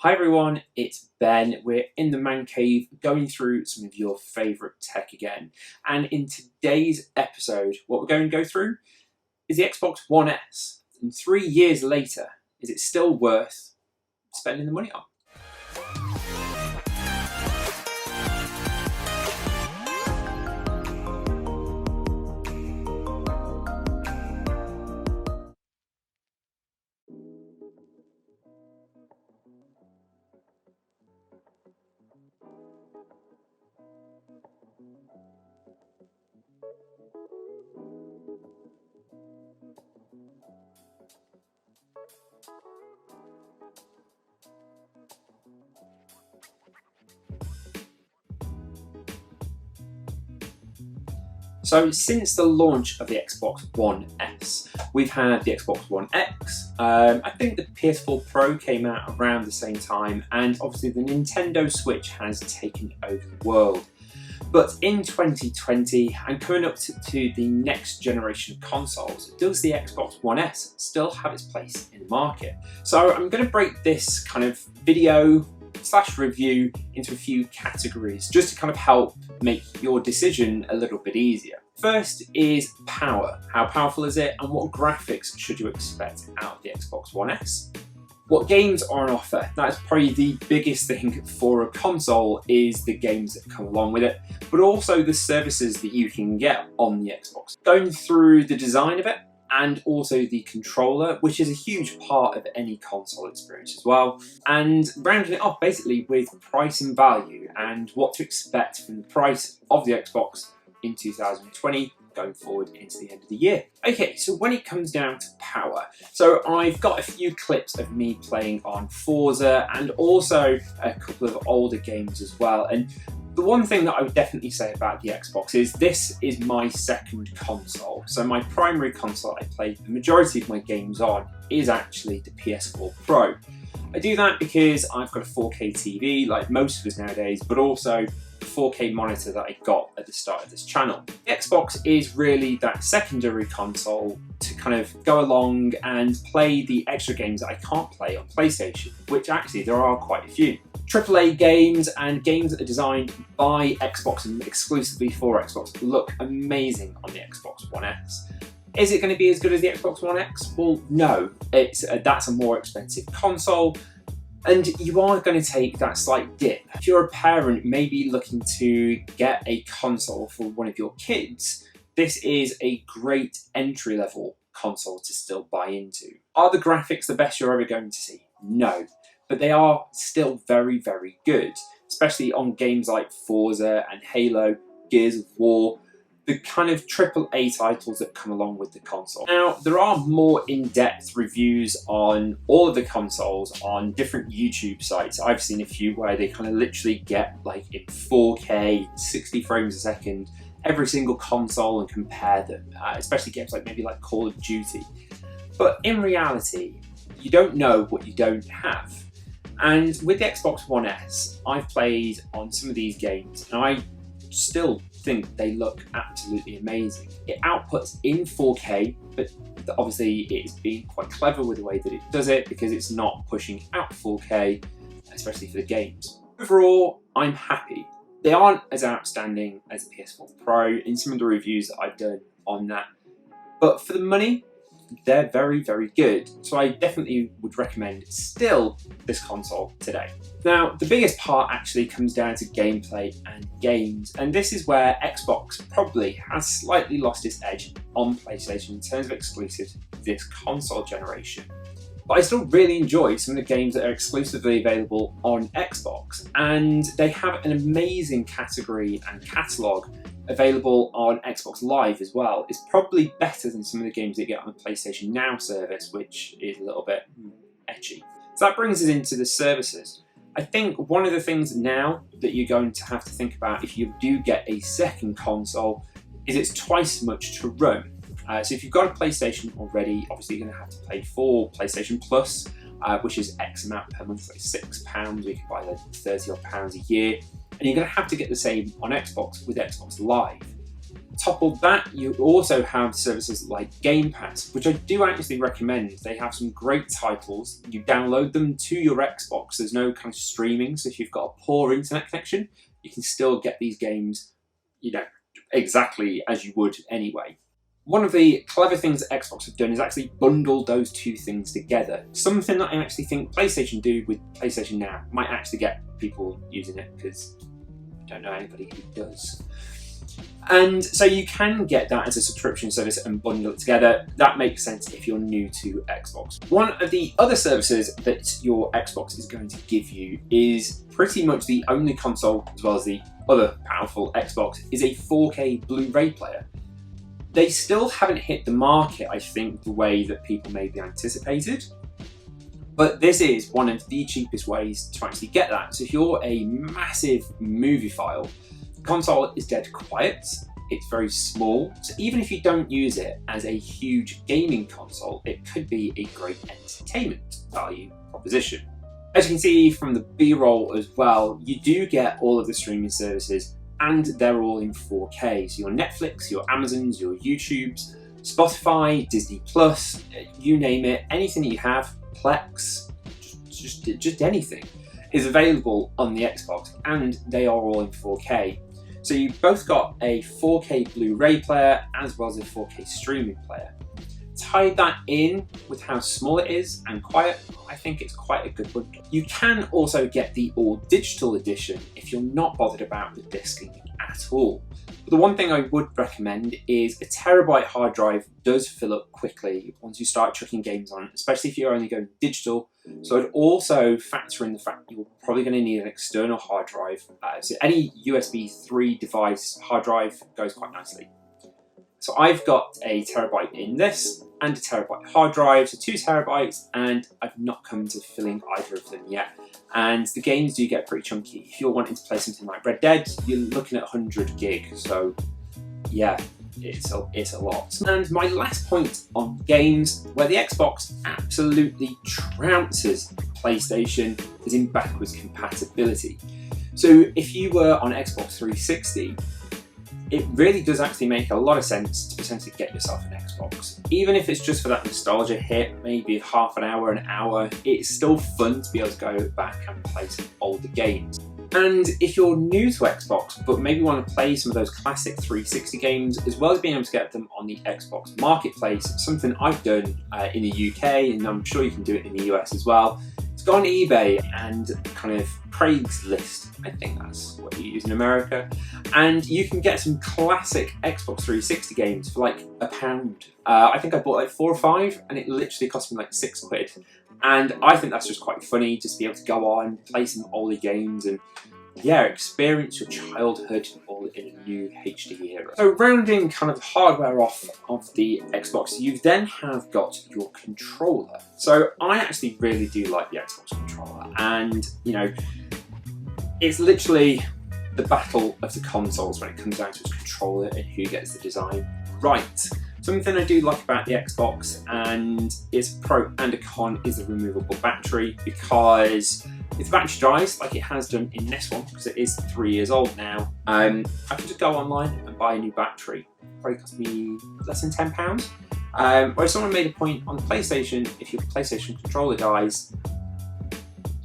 Hi everyone, it's Ben. We're in the man cave going through some of your favourite tech again. And in today's episode, what we're going to go through is the Xbox One S. And 3 years later, is it still worth spending the money on? So since the launch of the Xbox One S, we've had the Xbox One X, I think the PS4 Pro came out around the same time, and obviously the Nintendo Switch has taken over the world. But in 2020, and coming up to the next generation of consoles, does the Xbox One S still have its place in the market? So I'm going to break this kind of video / review into a few categories just to kind of help make your decision a little bit easier. First is power. How powerful is it, and what graphics should you expect out of the Xbox One S? What games are on offer? That's probably the biggest thing for a console, is the games that come along with it, but also the services that you can get on the Xbox. Going through the design of it, and also the controller, which is a huge part of any console experience as well, and rounding it off basically with price and value and what to expect from the price of the Xbox in 2020 going forward into the end of the year. Okay, so when it comes down to power, so I've got a few clips of me playing on Forza and also a couple of older games as well, and the one thing that I would definitely say about the Xbox is this is my second console. So my primary console I play the majority of my games on is actually the PS4 Pro. I do that because I've got a 4K TV like most of us nowadays, but also the 4K monitor that I got at the start of this channel. The Xbox is really that secondary console to kind of go along and play the extra games that I can't play on PlayStation, which actually there are quite a few. AAA games and games that are designed by Xbox and exclusively for Xbox look amazing on the Xbox One S. Is it going to be as good as the Xbox One X? Well, no. That's a more expensive console, and you are going to take that slight dip. If you're a parent maybe looking to get a console for one of your kids, this is a great entry-level console to still buy into. Are the graphics the best you're ever going to see? No. But they are still very, very good, especially on games like Forza and Halo, Gears of War, the kind of AAA titles that come along with the console. Now, there are more in-depth reviews on all of the consoles on different YouTube sites. I've seen a few where they kind of literally get like in 4K, 60 frames a second, every single console and compare them, especially games like maybe like Call of Duty. But in reality, you don't know what you don't have. And with the Xbox One S, I've played on some of these games and I still think they look absolutely amazing. It outputs in 4K, but obviously it's being quite clever with the way that it does it because it's not pushing out 4K, especially for the games. Overall, I'm happy. They aren't as outstanding as the PS4 Pro in some of the reviews that I've done on that, but for the money, they're very, very good. So I definitely would recommend still this console today. Now, the biggest part actually comes down to gameplay and games, and this is where Xbox probably has slightly lost its edge on PlayStation in terms of exclusives this console generation. But I still really enjoy some of the games that are exclusively available on Xbox, and they have an amazing category and catalogue available on Xbox Live as well. It's probably better than some of the games that you get on the PlayStation Now service, which is a little bit edgy. So that brings us into the services. I think one of the things now that you're going to have to think about if you do get a second console is it's twice as much to run. So if you've got a PlayStation already, obviously you're going to have to pay for PlayStation Plus, which is X amount per month, like £6. You can buy like £30 odd a year. And you're going to have to get the same on Xbox with Xbox Live. Topple that, you also have services like Game Pass, which I do actually recommend. They have some great titles. You download them to your Xbox. There's no kind of streaming, so if you've got a poor internet connection, you can still get these games, exactly as you would anyway. One of the clever things that Xbox have done is actually bundle those two things together. Something that I actually think PlayStation do with PlayStation Now might actually get people using it, because I don't know anybody who does. And so you can get that as a subscription service and bundle it together. That makes sense if you're new to Xbox. One of the other services that your Xbox is going to give you is pretty much the only console, as well as the other powerful Xbox, is a 4K Blu-ray player. They still haven't hit the market, I think, the way that people maybe anticipated. But this is one of the cheapest ways to actually get that. So if you're a massive moviephile, the console is dead quiet. It's very small. So even if you don't use it as a huge gaming console, it could be a great entertainment value proposition. As you can see from the B-roll as well, you do get all of the streaming services, and they're all in 4K. So your Netflix, your Amazons, your YouTubes, Spotify, Disney Plus, you name it, anything that you have, Plex, just anything, is available on the Xbox, and they are all in 4K. So you've both got a 4K Blu-ray player as well as a 4K streaming player. Tie that in with how small it is and quiet, I think it's quite a good bundle. You can also get the all-digital edition if you're not bothered about the disking at all. But the one thing I would recommend is a terabyte hard drive does fill up quickly once you start chucking games on, especially if you're only going digital. So I'd also factor in the fact that you're probably going to need an external hard drive. So any USB 3 device hard drive goes quite nicely. So I've got a terabyte in this and a terabyte hard drive, so 2 terabytes, and I've not come to filling either of them yet. And the games do get pretty chunky. If you're wanting to play something like Red Dead, you're looking at 100 gig. So yeah, it's a lot. And my last point on games, where the Xbox absolutely trounces PlayStation, is in backwards compatibility. So if you were on Xbox 360, it really does actually make a lot of sense to potentially get yourself an Xbox. Even if it's just for that nostalgia hit, maybe half an hour, it's still fun to be able to go back and play some older games. And if you're new to Xbox, but maybe want to play some of those classic 360 games, as well as being able to get them on the Xbox Marketplace, something I've done in the UK, and I'm sure you can do it in the US as well, is go on eBay and kind of Craigslist, I think that's what you use in America, and you can get some classic Xbox 360 games for like £1. I think I bought like 4 or 5, and it literally cost me like £6. And I think that's just quite funny, just to be able to go on, play some older games, and yeah, experience your childhood all in a new HD era. So rounding kind of the hardware off of the Xbox, you then have got your controller. So I actually really do like the Xbox controller, and it's literally the battle of the consoles when it comes down to its controller and who gets the design right. Something I do like about the Xbox, and it's a pro and a con, is the removable battery, because if the battery dies, like it has done in this one, because it is 3 years old now, I can just go online and buy a new battery. Probably cost me less than £10. Whereas someone made a point on the PlayStation, if your PlayStation controller dies,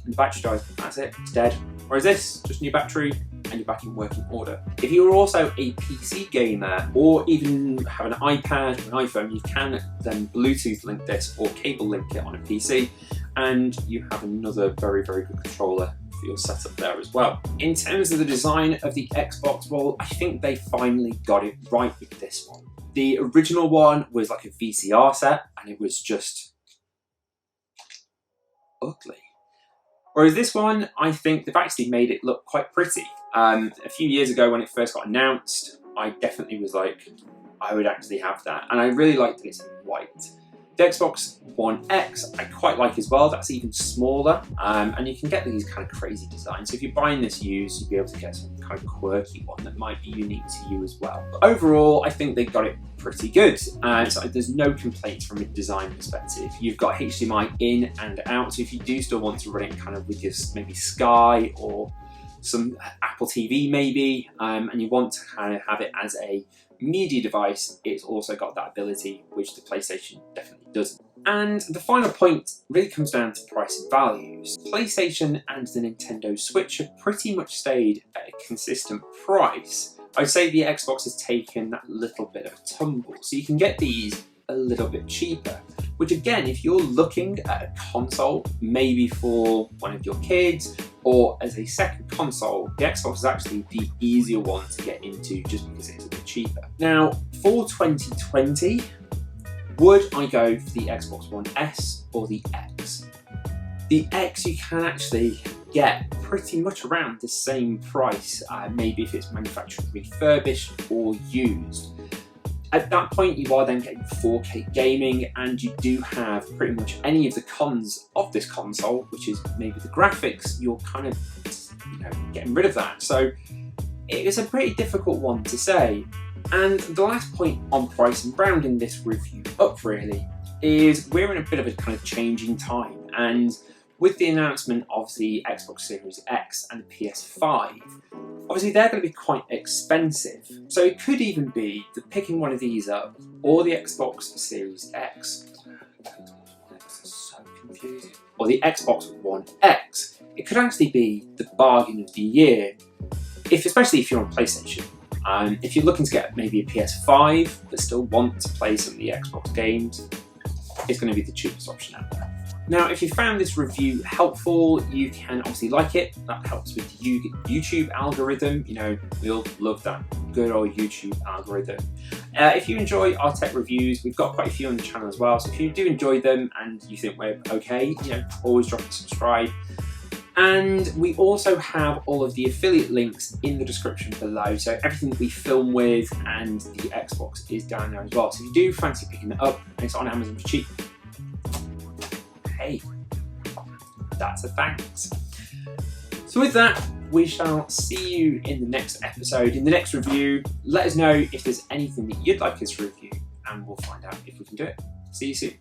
and the battery dies, that's it, it's dead. Whereas this, just new battery, and you're back in working order. If you're also a PC gamer, or even have an iPad or an iPhone, you can then Bluetooth link this or cable link it on a PC, and you have another very, very good controller for your setup there as well. In terms of the design of the Xbox, well, I think they finally got it right with this one. The original one was like a VCR set, and it was just ugly. Whereas this one, I think they've actually made it look quite pretty. A few years ago when it first got announced, I definitely was like, I would actually have that. And I really like that it's in white. The Xbox One X, I quite like as well. That's even smaller. And you can get these kind of crazy designs. So if you're buying this used, you'll be able to get some kind of quirky one that might be unique to you as well. But overall, I think they got it pretty good. So there's no complaints from a design perspective. You've got HDMI in and out. So if you do still want to run it kind of with your maybe Sky or some Apple TV maybe, and you want to kind of have it as a media device, it's also got that ability, which the PlayStation definitely doesn't. And the final point really comes down to price and values. PlayStation and the Nintendo Switch have pretty much stayed at a consistent price. I'd say the Xbox has taken that little bit of a tumble, so you can get these a little bit cheaper. Which again, if you're looking at a console, maybe for one of your kids, or as a second console, the Xbox is actually the easier one to get into just because it's a bit cheaper. Now, for 2020, would I go for the Xbox One S or the X? The X you can actually get pretty much around the same price, maybe if it's manufactured refurbished or used. At that point, you are then getting 4K gaming, and you do have pretty much any of the cons of this console, which is maybe the graphics. You're kind of, getting rid of that. So it is a pretty difficult one to say. And the last point on price and rounding this review up really is we're in a bit of a kind of changing time, and with the announcement of the Xbox Series X and the PS5, obviously they're going to be quite expensive. So it could even be that picking one of these up, or the Xbox Series X, so confusing, or the Xbox One X, it could actually be the bargain of the year, especially if you're on PlayStation. If you're looking to get maybe a PS5 but still want to play some of the Xbox games, it's going to be the cheapest option out there. Now, if you found this review helpful, you can obviously like it. That helps with the YouTube algorithm. We all love that good old YouTube algorithm. If you enjoy our tech reviews, we've got quite a few on the channel as well. So if you do enjoy them and you think we're okay, always drop a subscribe. And we also have all of the affiliate links in the description below. So everything that we film with and the Xbox is down there as well. So if you do fancy picking it up and it's on Amazon for cheap, hey, that's a thanks. So with that, we shall see you in the next episode, in the next review. Let us know if there's anything that you'd like us to review, and we'll find out if we can do it. See you soon.